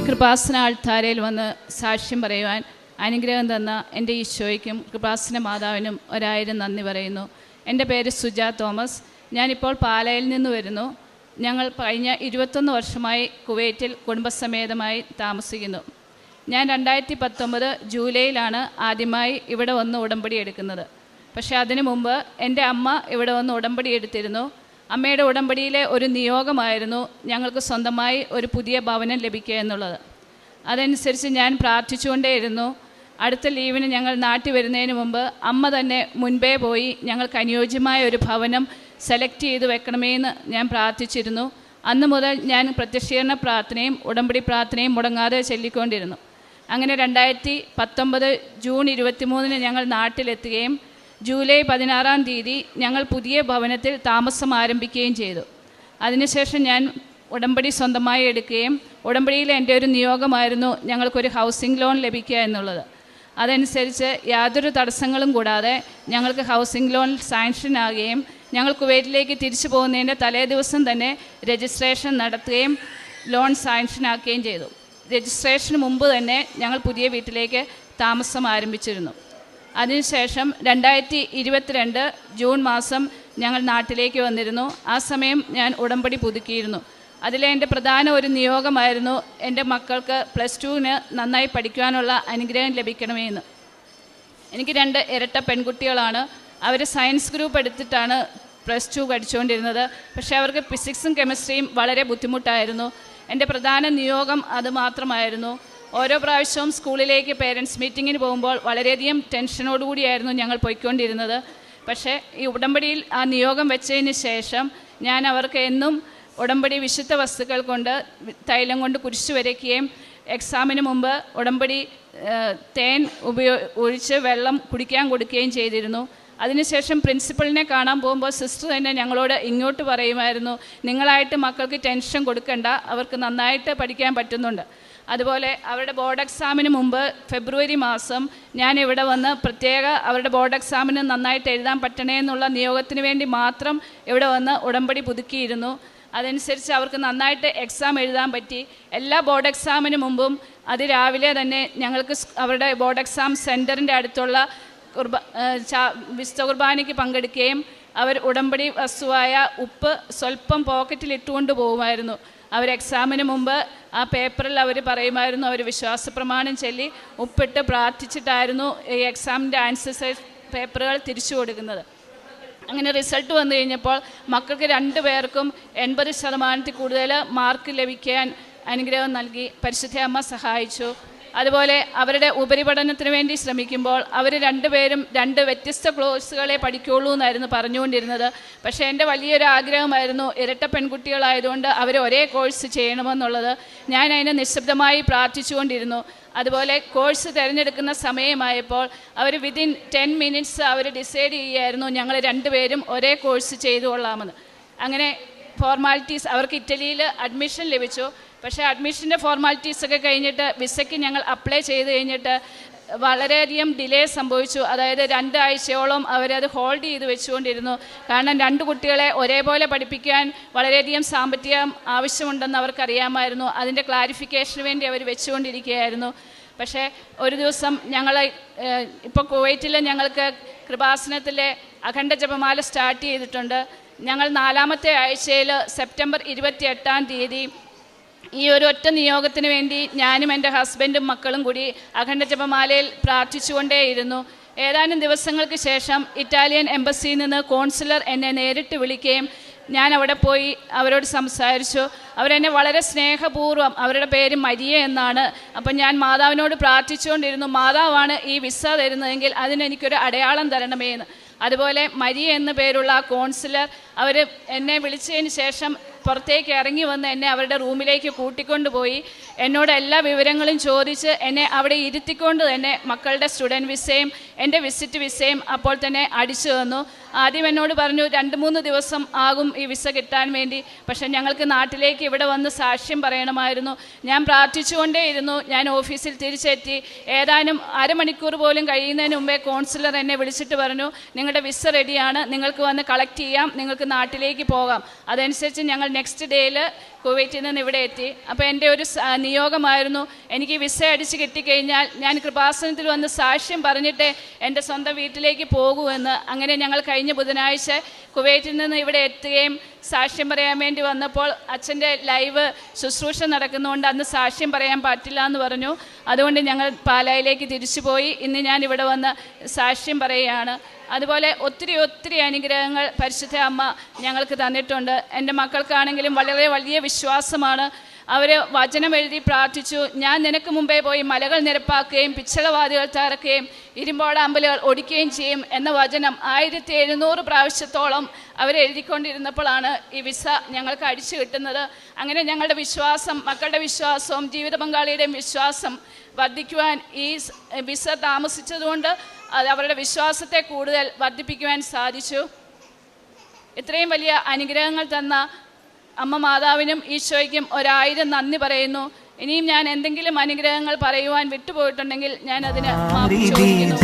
കൃപാസന ആൾത്താരയിൽ വന്ന് സാക്ഷ്യം പറയുവാൻ അനുഗ്രഹം തന്ന എൻ്റെ ഈശോയ്ക്കും കൃപാസന മാതാവിനും 1000 നന്ദി പറയുന്നു. എൻ്റെ പേര് സുജ തോമസ്. ഞാനിപ്പോൾ പാലായിൽ നിന്ന് വരുന്നു. ഞങ്ങൾ കഴിഞ്ഞ 21 വർഷമായി കുവൈറ്റിൽ കുടുംബസമേതമായി താമസിക്കുന്നു. ഞാൻ 2019 ജൂലൈയിലാണ് ആദ്യമായി ഇവിടെ വന്ന് ഉടമ്പടി എടുക്കുന്നത്. പക്ഷേ അതിനു മുമ്പ് എൻ്റെ അമ്മ ഇവിടെ വന്ന് ഉടമ്പടി എടുത്തിരുന്നു. അമ്മയുടെ ഉടമ്പടിയിലെ ഒരു നിയോഗമായിരുന്നു ഞങ്ങൾക്ക് സ്വന്തമായി ഒരു പുതിയ ഭവനം ലഭിക്കുക എന്നുള്ളത്. അതനുസരിച്ച് ഞാൻ പ്രാർത്ഥിച്ചുകൊണ്ടേയിരുന്നു. അടുത്ത ലീവിന് ഞങ്ങൾ നാട്ടിൽ വരുന്നതിന് മുമ്പ് അമ്മ തന്നെ മുൻപേ പോയി ഞങ്ങൾക്ക് അനുയോജ്യമായ ഒരു ഭവനം സെലക്ട് ചെയ്ത് വെക്കണമെന്ന് ഞാൻ പ്രാർത്ഥിച്ചിരുന്നു. അന്ന് മുതൽ ഞാൻ പ്രത്യക്ഷീകരണ പ്രാർത്ഥനയും ഉടമ്പടി പ്രാർത്ഥനയും മുടങ്ങാതെ ചൊല്ലിക്കൊണ്ടിരുന്നു. അങ്ങനെ 2019 ജൂൺ 23 ഞങ്ങൾ നാട്ടിലെത്തുകയും ജൂലൈ 16 ഞങ്ങൾ പുതിയ ഭവനത്തിൽ താമസം ആരംഭിക്കുകയും ചെയ്തു. അതിനുശേഷം ഞാൻ ഉടമ്പടി സ്വന്തമായി എടുക്കുകയും ഉടമ്പടിയിൽ എൻ്റെ ഒരു നിയോഗമായിരുന്നു ഞങ്ങൾക്കൊരു ഹൗസിംഗ് ലോൺ ലഭിക്കുക എന്നുള്ളത്. അതനുസരിച്ച് യാതൊരു തടസ്സങ്ങളും കൂടാതെ ഞങ്ങൾക്ക് ഹൗസിംഗ് ലോൺ സാങ്ഷൻ ആകുകയും ഞങ്ങൾ കുവൈറ്റിലേക്ക് തിരിച്ചു പോകുന്നതിൻ്റെ തലേ ദിവസം തന്നെ രജിസ്ട്രേഷൻ നടത്തുകയും ലോൺ സാങ്ഷൻ ആക്കുകയും ചെയ്തു. രജിസ്ട്രേഷന് മുമ്പ് തന്നെ ഞങ്ങൾ പുതിയ വീട്ടിലേക്ക് താമസം ആരംഭിച്ചിരുന്നു. അതിനുശേഷം 2022 ജൂൺ മാസം ഞങ്ങൾ നാട്ടിലേക്ക് വന്നിരുന്നു. ആ സമയം ഞാൻ ഉടമ്പടി പുതുക്കിയിരുന്നു. അതിലെ എൻ്റെ പ്രധാന ഒരു നിയോഗമായിരുന്നു എൻ്റെ മക്കൾക്ക് +2 നന്നായി പഠിക്കുവാനുള്ള അനുഗ്രഹം ലഭിക്കണമെന്ന്. എനിക്ക് 2 ഇരട്ട പെൺകുട്ടികളാണ്. അവർ സയൻസ് ഗ്രൂപ്പ് എടുത്തിട്ടാണ് +2 പഠിച്ചുകൊണ്ടിരുന്നത്. പക്ഷേ അവർക്ക് ഫിസിക്സും കെമിസ്ട്രിയും വളരെ ബുദ്ധിമുട്ടായിരുന്നു. എൻ്റെ പ്രധാന നിയോഗം അത് മാത്രമായിരുന്നു. ഓരോ പ്രാവശ്യവും സ്കൂളിലേക്ക് പേരൻസ് മീറ്റിങ്ങിന് പോകുമ്പോൾ വളരെയധികം ടെൻഷനോടുകൂടിയായിരുന്നു ഞങ്ങൾ പോയിക്കൊണ്ടിരുന്നത്. പക്ഷേ ഈ ഉടമ്പടിയിൽ ആ നിയോഗം വെച്ചതിന് ശേഷം ഞാൻ അവർക്ക് എന്നും ഉടമ്പടി വിശുദ്ധ വസ്തുക്കൾ കൊണ്ട് തൈലം കൊണ്ട് കുരിശ് വരയ്ക്കുകയും എക്സാമിന് മുമ്പ് ഉടമ്പടി തേൻ ഒഴിച്ച് വെള്ളം കുടിക്കാൻ കൊടുക്കുകയും ചെയ്തിരുന്നു. അതിനുശേഷം പ്രിൻസിപ്പളിനെ കാണാൻ പോകുമ്പോൾ സിസ്റ്റർ തന്നെ ഞങ്ങളോട് ഇങ്ങോട്ട് പറയുമായിരുന്നു, നിങ്ങളായിട്ട് മക്കൾക്ക് ടെൻഷൻ കൊടുക്കണ്ട, അവർക്ക് നന്നായിട്ട് പഠിക്കാൻ പറ്റുന്നുണ്ട്. അതുപോലെ അവരുടെ ബോർഡ് എക്സാമിന് മുമ്പ് ഫെബ്രുവരി മാസം ഞാൻ ഇവിടെ വന്ന് അവരുടെ ബോർഡ് എക്സാമിന് നന്നായിട്ട് എഴുതാൻ പറ്റണേ എന്നുള്ള നിയോഗത്തിന് വേണ്ടി മാത്രം ഇവിടെ വന്ന് ഉടമ്പടി പുതുക്കിയിരുന്നു. അതനുസരിച്ച് അവർക്ക് നന്നായിട്ട് എക്സാം എഴുതാൻ പറ്റി. എല്ലാ ബോർഡ് എക്സാമിന് മുമ്പും അതിരാവിലെ തന്നെ ഞങ്ങൾക്ക് അവരുടെ ബോർഡ് എക്സാം സെൻറ്ററിൻ്റെ അടുത്തുള്ള വിശുദ്ധ കുർബാനയ്ക്ക് പങ്കെടുക്കുകയും അവർ ഉടമ്പടി വസ്തുവായ ഉപ്പ് സ്വല്പം പോക്കറ്റിൽ ഇട്ടുകൊണ്ട് പോകുമായിരുന്നു. അവർ എക്സാമിന് മുമ്പ് ആ പേപ്പറിൽ അവർ പറയുമായിരുന്നു, അവർ വിശ്വാസ പ്രമാണം ചൊല്ലി ഉപ്പിട്ട് പ്രാർത്ഥിച്ചിട്ടായിരുന്നു ഈ എക്സാമിൻ്റെ ആൻസർ പേപ്പറുകൾ തിരിച്ചു കൊടുക്കുന്നത്. അങ്ങനെ റിസൾട്ട് വന്നു കഴിഞ്ഞപ്പോൾ മക്കൾക്ക് 2 പേർക്കും 80% കൂടുതൽ മാർക്ക് ലഭിക്കാൻ അനുഗ്രഹം നൽകി പരിശുദ്ധ അമ്മ സഹായിച്ചു. അതുപോലെ അവരുടെ ഉപരിപഠനത്തിന് വേണ്ടി ശ്രമിക്കുമ്പോൾ അവർ 2 പേരും 2 വ്യത്യസ്ത കോഴ്സുകളെ പഠിക്കുകയുള്ളൂ എന്നായിരുന്നു പറഞ്ഞുകൊണ്ടിരുന്നത്. പക്ഷേ എൻ്റെ വലിയൊരു ആഗ്രഹമായിരുന്നു ഇരട്ട പെൺകുട്ടികളായതുകൊണ്ട് അവർ ഒരേ കോഴ്സ് ചെയ്യണമെന്നുള്ളത്. ഞാൻ അതിനെ നിശബ്ദമായി പ്രാർത്ഥിച്ചുകൊണ്ടിരുന്നു. അതുപോലെ കോഴ്സ് തിരഞ്ഞെടുക്കുന്ന സമയമായപ്പോൾ അവർ വിതിൻ 10 മിനിറ്റ്സ് അവർ ഡിസൈഡ് ചെയ്യുകയായിരുന്നു ഞങ്ങൾ 2 പേരും ഒരേ കോഴ്സ് ചെയ്തു കൊള്ളാമെന്ന്. അങ്ങനെ ഫോർമാലിറ്റീസ് അവർക്ക് ഇറ്റലിയിൽ അഡ്മിഷൻ ലഭിച്ചു. പക്ഷേ അഡ്മിഷൻ്റെ ഫോർമാലിറ്റീസൊക്കെ കഴിഞ്ഞിട്ട് വിസയ്ക്ക് ഞങ്ങൾ അപ്ലൈ ചെയ്ത് കഴിഞ്ഞിട്ട് വളരെയധികം ഡിലേ സംഭവിച്ചു. അതായത് 2 ആഴ്ചയോളം അവരത് ഹോൾഡ് ചെയ്ത് വെച്ചുകൊണ്ടിരുന്നു. കാരണം 2 കുട്ടികളെ ഒരേപോലെ പഠിപ്പിക്കാൻ വളരെയധികം സാമ്പത്തികം ആവശ്യമുണ്ടെന്ന് അവർക്കറിയാമായിരുന്നു. അതിൻ്റെ ക്ലാരിഫിക്കേഷന് വേണ്ടി അവർ വെച്ചുകൊണ്ടിരിക്കുകയായിരുന്നു. പക്ഷേ ഒരു ദിവസം ഇപ്പോൾ കുവൈറ്റിൽ ഞങ്ങൾക്ക് കൃപാസനത്തിലെ അഖണ്ഡ ജപമാല സ്റ്റാർട്ട് ചെയ്തിട്ടുണ്ട്. ഞങ്ങൾ 4ാമത്തെ ആഴ്ചയിൽ സെപ്റ്റംബർ 28 ഈ ഒരു ഒറ്റ നിയോഗത്തിന് വേണ്ടി ഞാനും എൻ്റെ ഹസ്ബൻഡും മക്കളും കൂടി അഖണ്ഡ ജപമാലയിൽ പ്രാർത്ഥിച്ചുകൊണ്ടേയിരുന്നു. ഏതാനും ദിവസങ്ങൾക്ക് ശേഷം ഇറ്റാലിയൻ എംബസിയിൽ നിന്ന് കോൺസുലർ എന്നെ നേരിട്ട് വിളിക്കുകയും ഞാൻ അവിടെ പോയി അവരോട് സംസാരിച്ചു. അവരെന്നെ വളരെ സ്നേഹപൂർവ്വം, അവരുടെ പേര് മരിയ എന്നാണ്. അപ്പം ഞാൻ മാതാവിനോട് പ്രാർത്ഥിച്ചുകൊണ്ടിരുന്നു, മാതാവാണ് ഈ വിസ തരുന്നതെങ്കിൽ അതിനെനിക്കൊരു അടയാളം തരണമേ എന്ന്. അതുപോലെ മരിയ എന്ന പേരുള്ള ആ കോൺസുലർ അവർ എന്നെ വിളിച്ചതിന് ശേഷം പുറത്തേക്ക് ഇറങ്ങി വന്ന് എന്നെ അവരുടെ റൂമിലേക്ക് കൂട്ടിക്കൊണ്ടുപോയി എന്നോട് എല്ലാ വിവരങ്ങളും ചോദിച്ച് എന്നെ അവിടെ ഇരുത്തിക്കൊണ്ട് തന്നെ മക്കളുടെ സ്റ്റുഡൻറ്റ് വിസയും എൻ്റെ വിസിറ്റ് വിസയും അപ്പോൾ തന്നെ അടിച്ചു തന്നു. ആദ്യം എന്നോട് പറഞ്ഞു 2-3 ദിവസം ആകും ഈ വിസ കിട്ടാൻ വേണ്ടി. പക്ഷേ ഞങ്ങൾക്ക് നാട്ടിലേക്ക് ഇവിടെ വന്ന് സാക്ഷ്യം പറയണമായിരുന്നു. ഞാൻ പ്രാർത്ഥിച്ചുകൊണ്ടേയിരുന്നു. ഞാൻ ഓഫീസിൽ തിരിച്ചെത്തി. ഏതാനും അരമണിക്കൂർ പോലും കഴിയുന്നതിന് മുമ്പേ കോൺസുലർ എന്നെ വിളിച്ചിട്ട് പറഞ്ഞു, നിങ്ങളുടെ വിസ റെഡിയാണ്, നിങ്ങൾക്ക് വന്ന് കളക്ട് ചെയ്യാം, നിങ്ങൾക്ക് നാട്ടിലേക്ക് പോകാം. അതനുസരിച്ച് ഞങ്ങൾ നെക്സ്റ്റ് ഡേയിൽ കുവൈറ്റിൽ നിന്ന് ഇവിടെ എത്തി. അപ്പോൾ എൻ്റെ ഒരു നിയോഗമായിരുന്നു, എനിക്ക് വിസ അടിച്ച് കിട്ടിക്കഴിഞ്ഞാൽ ഞാൻ കൃപാസനത്തിൽ വന്ന് സാക്ഷ്യം പറഞ്ഞിട്ട് എൻ്റെ സ്വന്തം വീട്ടിലേക്ക് പോകുമെന്ന്. അങ്ങനെ ഞങ്ങൾ കഴിഞ്ഞ ബുധനാഴ്ച കുവൈറ്റിൽ നിന്ന് ഇവിടെ എത്തുകയും സാക്ഷ്യം പറയാൻ വേണ്ടി വന്നപ്പോൾ അച്ഛൻ്റെ ലൈവ് ശുശ്രൂഷ നടക്കുന്നതുകൊണ്ട് അന്ന് സാക്ഷ്യം പറയാൻ പറ്റില്ല എന്ന് പറഞ്ഞു. അതുകൊണ്ട് ഞങ്ങൾ പാലായിലേക്ക് തിരിച്ചു പോയി. ഇന്ന് ഞാൻ ഇവിടെ വന്ന് സാക്ഷ്യം പറയുകയാണ്. അതുപോലെ ഒത്തിരി അനുഗ്രഹങ്ങൾ പരിശുദ്ധ അമ്മ ഞങ്ങൾക്ക് തന്നിട്ടുണ്ട്. എൻ്റെ മക്കൾക്കാണെങ്കിലും വളരെ വലിയ വിശ്വാസമാണ്. അവർ വചനം എഴുതി പ്രാർത്ഥിച്ചു. ഞാൻ നിനക്ക് മുമ്പേ പോയി മലകൾ നിരപ്പാക്കുകയും പിച്ചളവാതികൾ തകർക്കുകയും ഇരുമ്പോടാമ്പലുകൾ ഒടിക്കുകയും ചെയ്യും എന്ന വചനം 1700 പ്രാവശ്യത്തോളം അവരെഴുതിക്കൊണ്ടിരുന്നപ്പോഴാണ് ഈ വിസ ഞങ്ങൾക്ക് അടിച്ചു കിട്ടുന്നത്. അങ്ങനെ ഞങ്ങളുടെ വിശ്വാസം, മക്കളുടെ വിശ്വാസവും ജീവിത പങ്കാളിയുടെയും വിശ്വാസം വർദ്ധിക്കുവാൻ ഈ വിസ താമസിച്ചതുകൊണ്ട് അത് അവരുടെ വിശ്വാസത്തെ കൂടുതൽ വർദ്ധിപ്പിക്കുവാൻ സാധിച്ചു. ഇത്രയും വലിയ അനുഗ്രഹങ്ങൾ തന്ന അമ്മ മാതാവിനും ഈശോയ്ക്കും 1000 നന്ദി പറയുന്നു. ഇനിയും ഞാൻ എന്തെങ്കിലും അനുഗ്രഹങ്ങൾ പറയുവാൻ വിട്ടുപോയിട്ടുണ്ടെങ്കിൽ ഞാൻ അതിന് മാപ്പ് ചോദിക്കുന്നു.